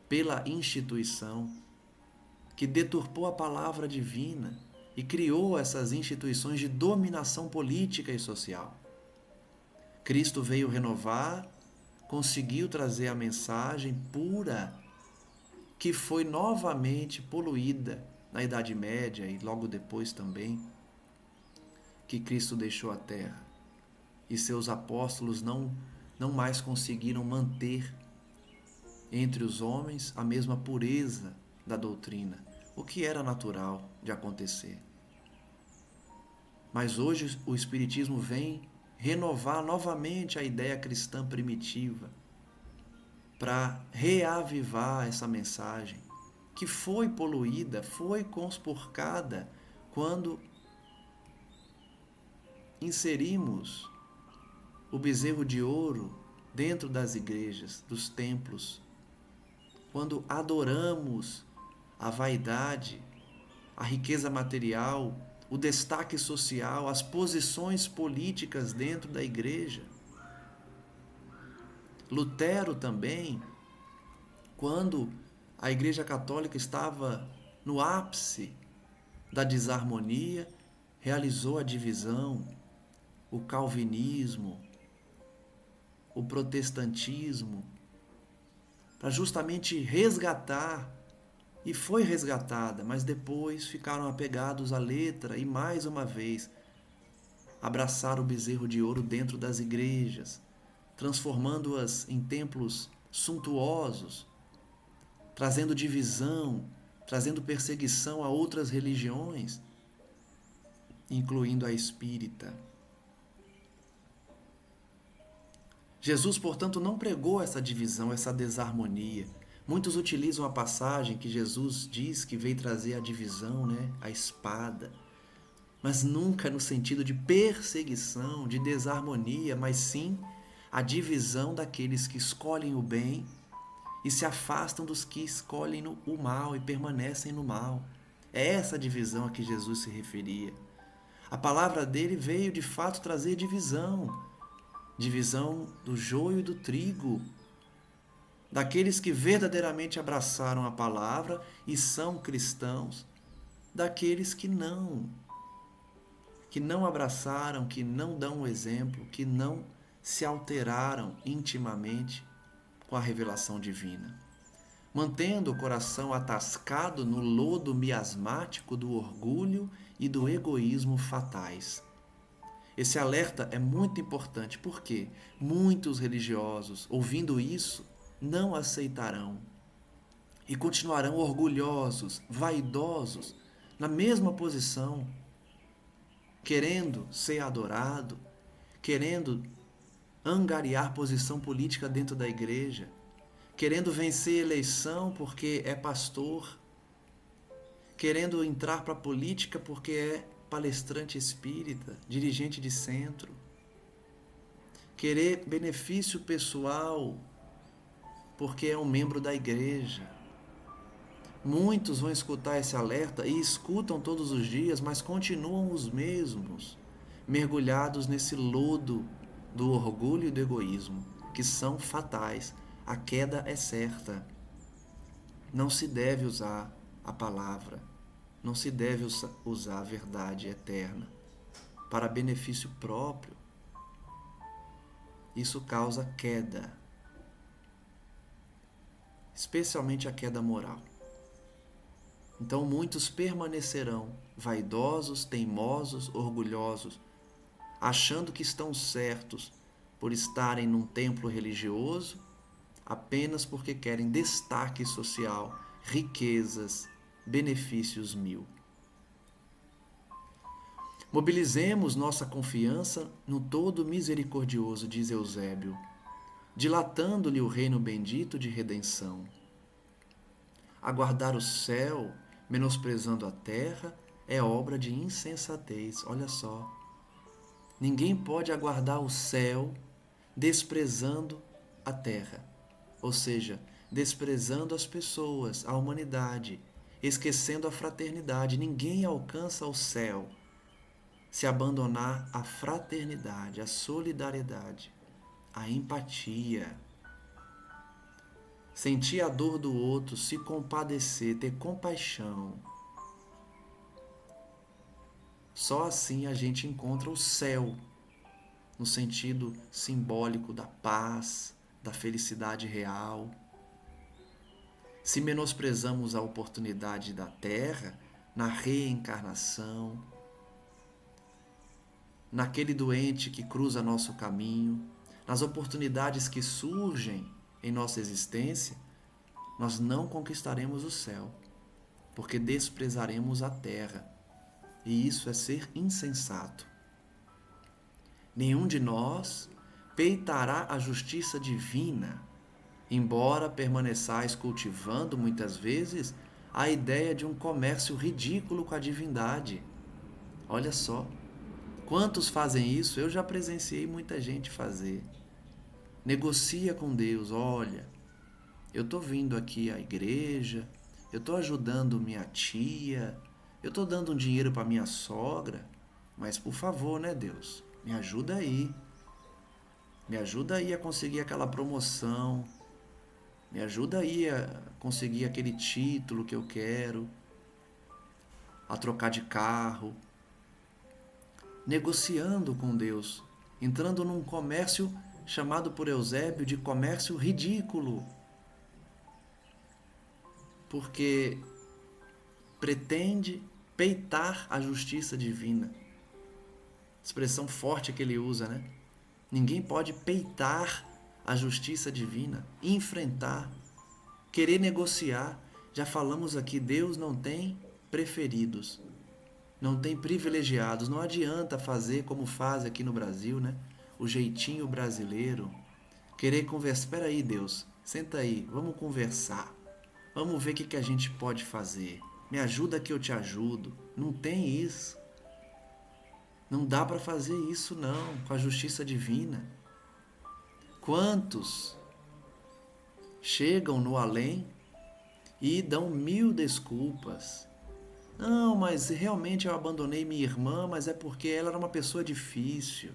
pela instituição, que deturpou a palavra divina e criou essas instituições de dominação política e social. Cristo veio renovar, conseguiu trazer a mensagem pura, que foi novamente poluída na Idade Média e logo depois também, que Cristo deixou a terra. E seus apóstolos não mais conseguiram manter entre os homens a mesma pureza da doutrina, o que era natural de acontecer. Mas hoje o Espiritismo vem renovar novamente a ideia cristã primitiva, para reavivar essa mensagem que foi poluída, foi conspurcada quando inserimos o bezerro de ouro dentro das igrejas, dos templos, quando adoramos a vaidade, a riqueza material, o destaque social, as posições políticas dentro da igreja. Lutero também, quando a Igreja Católica estava no ápice da desarmonia, realizou a divisão, o calvinismo, o protestantismo, para justamente resgatar, e foi resgatada, mas depois ficaram apegados à letra e mais uma vez abraçaram o bezerro de ouro dentro das igrejas, transformando-as em templos suntuosos, trazendo divisão, trazendo perseguição a outras religiões, incluindo a espírita. Jesus, portanto, não pregou essa divisão, essa desarmonia. Muitos utilizam a passagem que Jesus diz que veio trazer a divisão, a espada, mas nunca no sentido de perseguição, de desarmonia, mas sim a divisão daqueles que escolhem o bem e se afastam dos que escolhem o mal e permanecem no mal. É essa divisão a que Jesus se referia. A palavra dele veio de fato trazer divisão do joio e do trigo, daqueles que verdadeiramente abraçaram a palavra e são cristãos, daqueles que não abraçaram, que não dão o exemplo, que não se alteraram intimamente com a revelação divina, mantendo o coração atascado no lodo miasmático do orgulho e do egoísmo fatais. Esse alerta é muito importante porque muitos religiosos, ouvindo isso, não aceitarão e continuarão orgulhosos, vaidosos, na mesma posição, querendo ser adorado, querendo angariar posição política dentro da igreja, querendo vencer eleição porque é pastor, querendo entrar para a política porque é palestrante espírita, dirigente de centro, querer benefício pessoal porque é um membro da igreja. Muitos vão escutar esse alerta e escutam todos os dias, mas continuam os mesmos, mergulhados nesse lodo do orgulho e do egoísmo, que são fatais. A queda é certa. Não se deve usar a palavra, não se deve usar a verdade eterna para benefício próprio. Isso causa queda, especialmente a queda moral. Então muitos permanecerão vaidosos, teimosos, orgulhosos, achando que estão certos por estarem num templo religioso, apenas porque querem destaque social, riquezas, benefícios mil. Mobilizemos nossa confiança no todo misericordioso, diz Eusébio, dilatando-lhe o reino bendito de redenção. Aguardar o céu, menosprezando a terra, é obra de insensatez. Olha só. Ninguém pode aguardar o céu desprezando a terra, ou seja, desprezando as pessoas, a humanidade, esquecendo a fraternidade. Ninguém alcança o céu se abandonar a fraternidade, a solidariedade, a empatia. Sentir a dor do outro, se compadecer, ter compaixão. Só assim a gente encontra o céu, no sentido simbólico da paz, da felicidade real. Se menosprezamos a oportunidade da terra, na reencarnação, naquele doente que cruza nosso caminho, nas oportunidades que surgem em nossa existência, nós não conquistaremos o céu, porque desprezaremos a terra, e isso é ser insensato. Nenhum de nós peitará a justiça divina, embora permaneçais cultivando muitas vezes a ideia de um comércio ridículo com a divindade. Olha só, quantos fazem isso? Eu já presenciei muita gente fazer. Negocia com Deus, olha, eu estou vindo aqui à igreja, eu estou ajudando minha tia, eu estou dando um dinheiro para minha sogra, mas por favor, né, Deus, me ajuda aí. Me ajuda aí a conseguir aquela promoção, me ajuda aí a conseguir aquele título que eu quero, a trocar de carro, negociando com Deus, entrando num comércio chamado por Eusébio de comércio ridículo, porque pretende peitar a justiça divina. Expressão forte que ele usa, né? Ninguém pode peitar a justiça divina, enfrentar, querer negociar. Já falamos aqui, Deus não tem preferidos, não tem privilegiados. Não adianta fazer como faz aqui no Brasil, né? O jeitinho brasileiro. Querer conversar. Espera aí, Deus, senta aí, vamos conversar. Vamos ver o que a gente pode fazer. Me ajuda que eu te ajudo. Não tem isso. Não dá para fazer isso não, com a justiça divina. Quantos chegam no além e dão 1000 desculpas. Não, mas realmente eu abandonei minha irmã, mas é porque ela era uma pessoa difícil.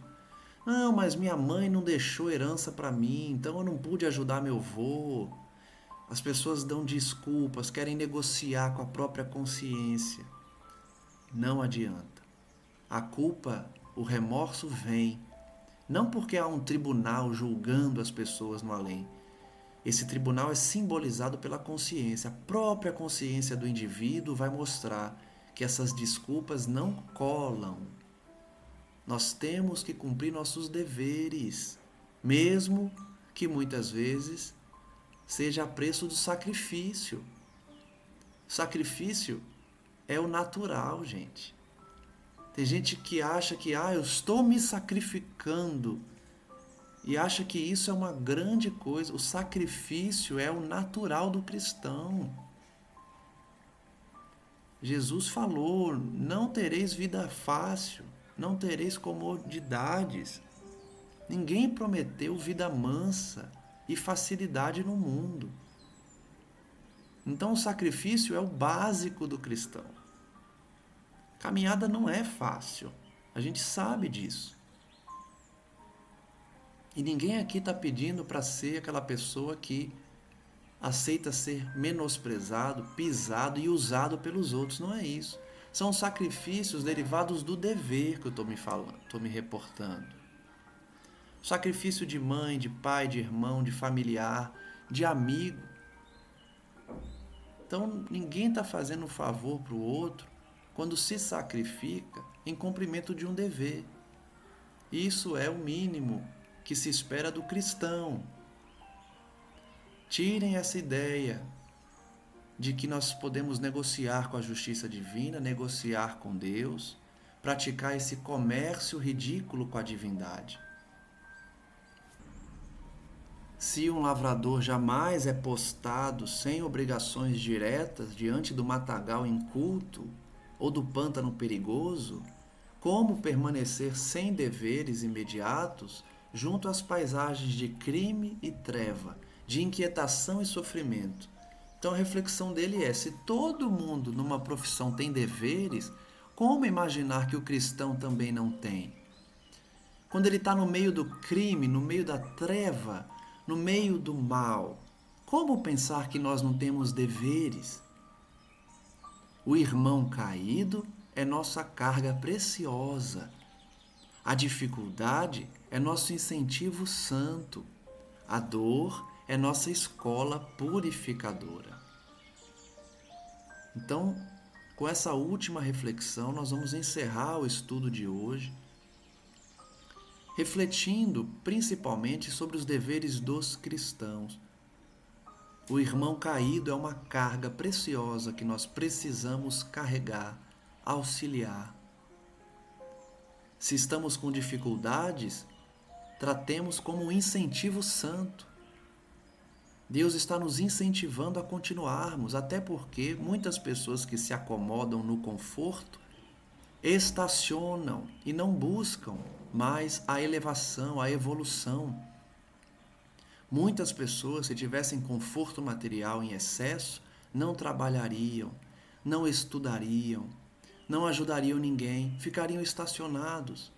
Não, mas minha mãe não deixou herança para mim, então eu não pude ajudar meu avô. As pessoas dão desculpas, querem negociar com a própria consciência. Não adianta. A culpa, o remorso vem, não porque há um tribunal julgando as pessoas no além. Esse tribunal é simbolizado pela consciência. A própria consciência do indivíduo vai mostrar que essas desculpas não colam. Nós temos que cumprir nossos deveres, mesmo que muitas vezes seja a preço do sacrifício. O sacrifício é o natural, gente. Tem gente que acha que eu estou me sacrificando e acha que isso é uma grande coisa. O sacrifício é o natural do cristão. Jesus falou: não tereis vida fácil, não tereis comodidades. Ninguém prometeu vida mansa e facilidade no mundo. Então o sacrifício é o básico do cristão. Caminhada não é fácil, a gente sabe disso. E ninguém aqui está pedindo para ser aquela pessoa que aceita ser menosprezado, pisado e usado pelos outros. Não é isso. São sacrifícios derivados do dever que eu estou me falando, estou me reportando. Sacrifício de mãe, de pai, de irmão, de familiar, de amigo. Então ninguém está fazendo um favor para o outro quando se sacrifica em cumprimento de um dever. Isso é o mínimo que se espera do cristão. Tirem essa ideia de que nós podemos negociar com a justiça divina, negociar com Deus, praticar esse comércio ridículo com a divindade. Se um lavrador jamais é postado sem obrigações diretas diante do matagal inculto ou do pântano perigoso, como permanecer sem deveres imediatos junto às paisagens de crime e treva, de inquietação e sofrimento? Então a reflexão dele é: se todo mundo numa profissão tem deveres, como imaginar que o cristão também não tem? Quando ele está no meio do crime, no meio da treva, no meio do mal, como pensar que nós não temos deveres? O irmão caído é nossa carga preciosa. A dificuldade é nosso incentivo santo. A dor é nossa escola purificadora. Então, com essa última reflexão, nós vamos encerrar o estudo de hoje, refletindo principalmente sobre os deveres dos cristãos. O irmão caído é uma carga preciosa que nós precisamos carregar, auxiliar. Se estamos com dificuldades, tratemos como um incentivo santo. Deus está nos incentivando a continuarmos, até porque muitas pessoas que se acomodam no conforto estacionam e não buscam mais a elevação, a evolução. Muitas pessoas, se tivessem conforto material em excesso, não trabalhariam, não estudariam, não ajudariam ninguém, ficariam estacionados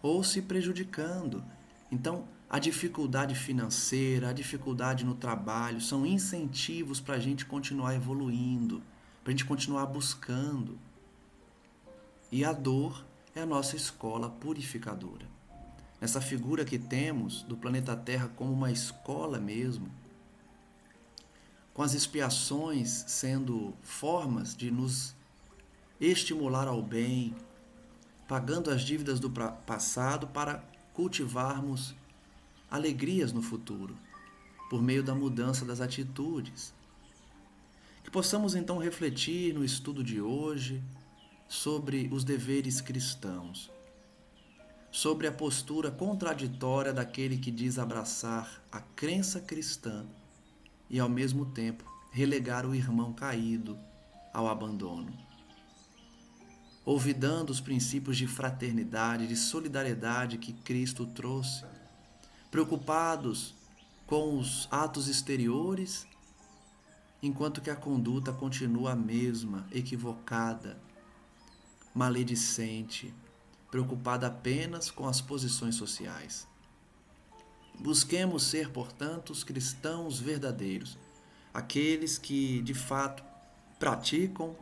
ou se prejudicando. Então, a dificuldade financeira, a dificuldade no trabalho são incentivos para a gente continuar evoluindo, para a gente continuar buscando. E a dor é a nossa escola purificadora. Essa figura que temos do planeta Terra como uma escola mesmo, com as expiações sendo formas de nos estimular ao bem, pagando as dívidas do passado para cultivarmos alegrias no futuro, por meio da mudança das atitudes. Que possamos então refletir no estudo de hoje sobre os deveres cristãos, sobre a postura contraditória daquele que diz abraçar a crença cristã e, ao mesmo tempo, relegar o irmão caído ao abandono. Olvidando os princípios de fraternidade, de solidariedade que Cristo trouxe, preocupados com os atos exteriores, enquanto que a conduta continua a mesma, equivocada, maledicente, preocupada apenas com as posições sociais. Busquemos ser, portanto, os cristãos verdadeiros, aqueles que, de fato, praticam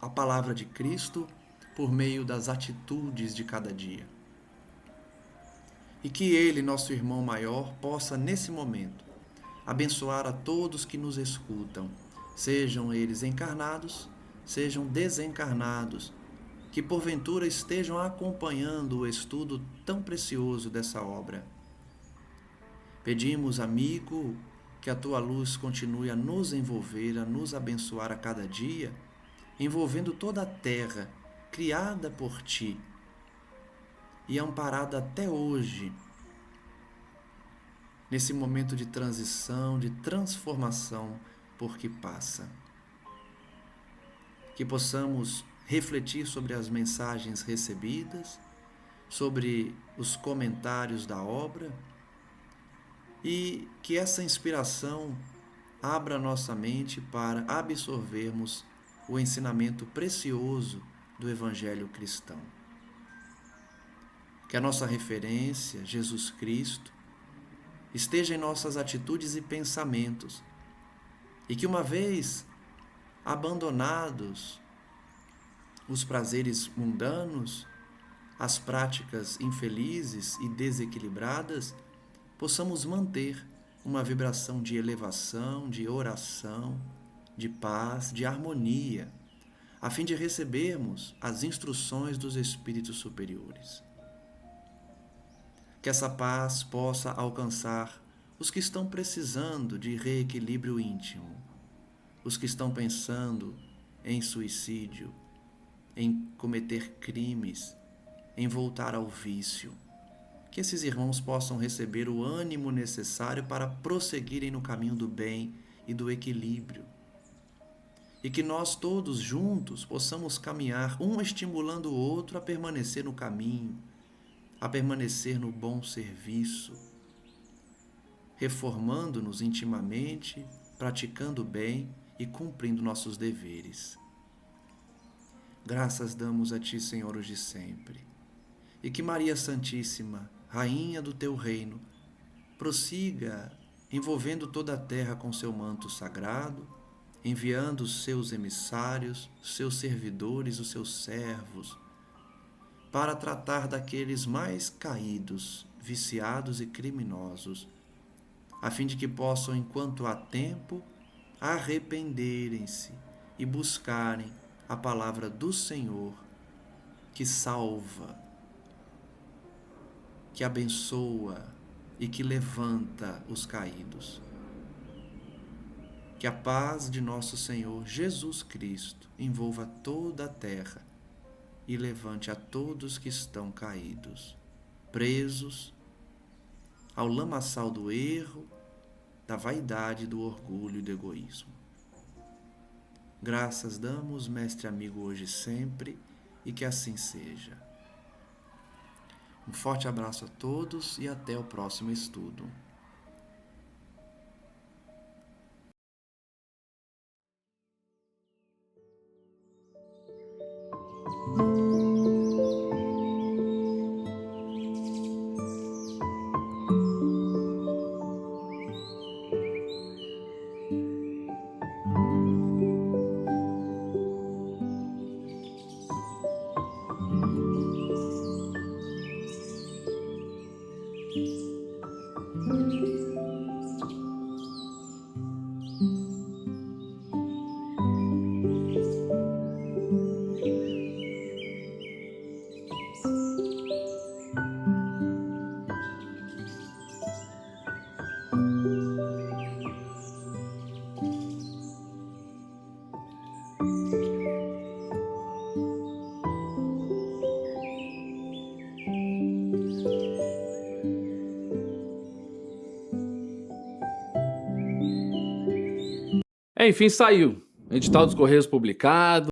a palavra de Cristo por meio das atitudes de cada dia. E que Ele, nosso irmão maior, possa, nesse momento, abençoar a todos que nos escutam, sejam eles encarnados, sejam desencarnados, que porventura estejam acompanhando o estudo tão precioso dessa obra. Pedimos, amigo, que a tua luz continue a nos envolver, a nos abençoar a cada dia, envolvendo toda a terra criada por ti e amparada até hoje, nesse momento de transição, de transformação por que passa. Que possamos refletir sobre as mensagens recebidas, sobre os comentários da obra e que essa inspiração abra nossa mente para absorvermos o ensinamento precioso do Evangelho cristão. Que a nossa referência, Jesus Cristo, esteja em nossas atitudes e pensamentos e que, uma vez abandonados os prazeres mundanos, as práticas infelizes e desequilibradas, possamos manter uma vibração de elevação, de oração, de paz, de harmonia, a fim de recebermos as instruções dos espíritos superiores. Que essa paz possa alcançar os que estão precisando de reequilíbrio íntimo, os que estão pensando em suicídio, em cometer crimes, em voltar ao vício. Que esses irmãos possam receber o ânimo necessário para prosseguirem no caminho do bem e do equilíbrio. E que nós todos juntos possamos caminhar, um estimulando o outro a permanecer no caminho, a permanecer no bom serviço, reformando-nos intimamente, praticando o bem e cumprindo nossos deveres. Graças damos a Ti, Senhor, hoje e sempre. E que Maria Santíssima, Rainha do Teu reino, prossiga envolvendo toda a terra com seu manto sagrado, enviando os seus emissários, seus servidores, os seus servos, para tratar daqueles mais caídos, viciados e criminosos, a fim de que possam, enquanto há tempo, arrependerem-se e buscarem a palavra do Senhor, que salva, que abençoa e que levanta os caídos. Que a paz de nosso Senhor Jesus Cristo envolva toda a terra e levante a todos que estão caídos, presos ao lamaçal do erro, da vaidade, do orgulho e do egoísmo. Graças damos, mestre amigo, hoje e sempre, e que assim seja. Um forte abraço a todos e até o próximo estudo. Enfim, saiu. Edital dos Correios publicado.